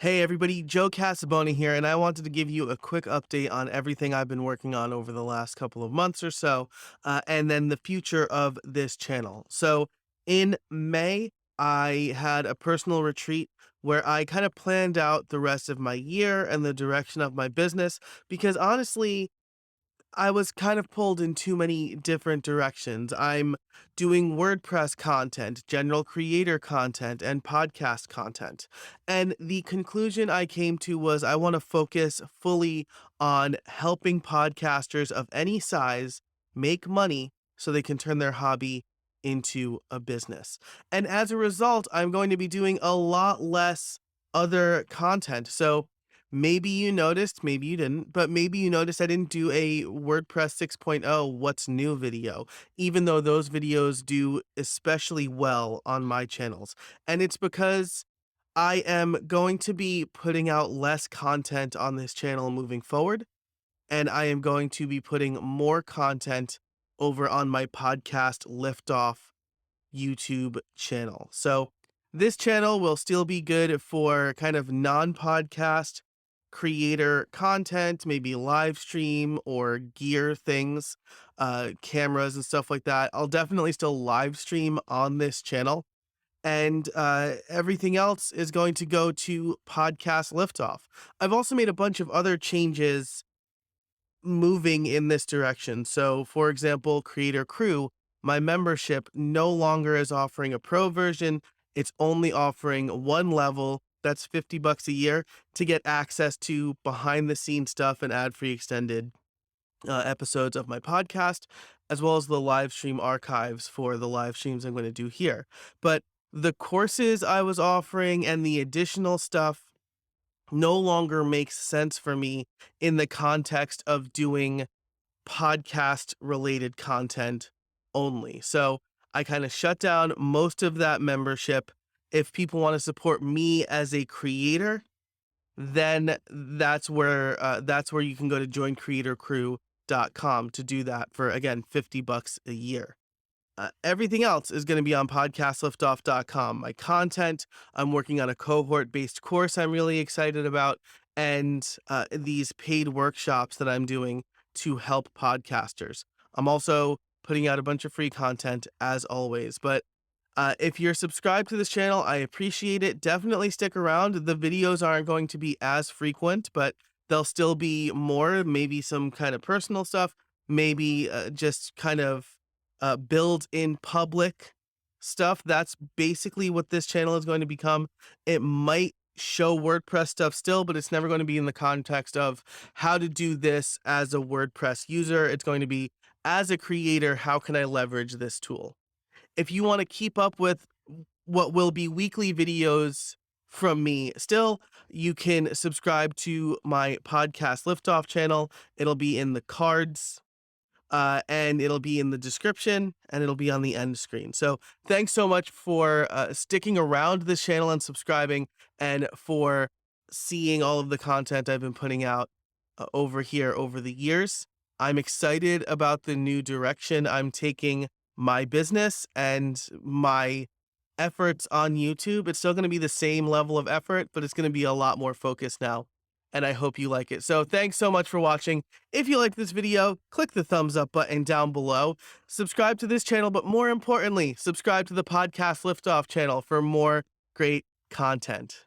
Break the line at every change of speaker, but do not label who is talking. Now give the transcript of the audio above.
Hey everybody, Joe Casaboni here, and I wanted to give you a quick update on everything I've been working on over the last couple of months or so, and then the future of this channel. So in May, I had a personal retreat where I kind of planned out the rest of my year and the direction of my business because honestly, I was kind of pulled in too many different directions. I'm doing WordPress content, general creator content, and podcast content. And the conclusion I came to was I want to focus fully on helping podcasters of any size make money so they can turn their hobby into a business. And as a result, I'm going to be doing a lot less other content. So maybe you noticed, maybe you didn't, but maybe you noticed I didn't do a WordPress 6.0 what's new video, even though those videos do especially well on my channels. And it's because I am going to be putting out less content on this channel moving forward, and I am going to be putting more content over on my podcast Liftoff YouTube channel. So this channel will still be good for kind of non-podcast creator content, maybe live stream or gear things, cameras and stuff like that. I'll definitely still live stream on this channel. And everything else is going to go to Podcast Liftoff. I've also made a bunch of other changes moving in this direction. So, for example, Creator Crew, my membership no longer is offering a pro version. It's only offering one level. That's $50 a year to get access to behind the scenes stuff and ad free extended episodes of my podcast, as well as the live stream archives for the live streams I'm going to do here. But the courses I was offering and the additional stuff no longer makes sense for me in the context of doing podcast related content only. So I kind of shut down most of that membership. If people want to support me as a creator, then that's where you can go to joincreatorcrew.com to do that for again $50 a year. Everything else is going to be on podcastliftoff.com. My content, I'm working on a cohort based course I'm really excited about, and these paid workshops that I'm doing to help podcasters. I'm also putting out a bunch of free content as always. But if you're subscribed to this channel, I appreciate it. Definitely stick around. The videos aren't going to be as frequent, but they'll still be more, maybe some kind of personal stuff, maybe just kind of build in public stuff. That's basically what this channel is going to become. It might show WordPress stuff still, but it's never going to be in the context of how to do this as a WordPress user. It's going to be as a creator, how can I leverage this tool? If you want to keep up with what will be weekly videos from me still, you can subscribe to my podcast Liftoff channel. It'll be in the cards and it'll be in the description and it'll be on the end screen. So thanks so much for sticking around this channel and subscribing and for seeing all of the content I've been putting out over here over the years. I'm excited about the new direction I'm taking my business and my efforts on YouTube. It's still going to be the same level of effort, but it's going to be a lot more focused now. And I hope you like it. So thanks so much for watching. If you liked this video, click the thumbs up button down below. Subscribe to this channel, but more importantly, subscribe to the Podcast Liftoff channel for more great content.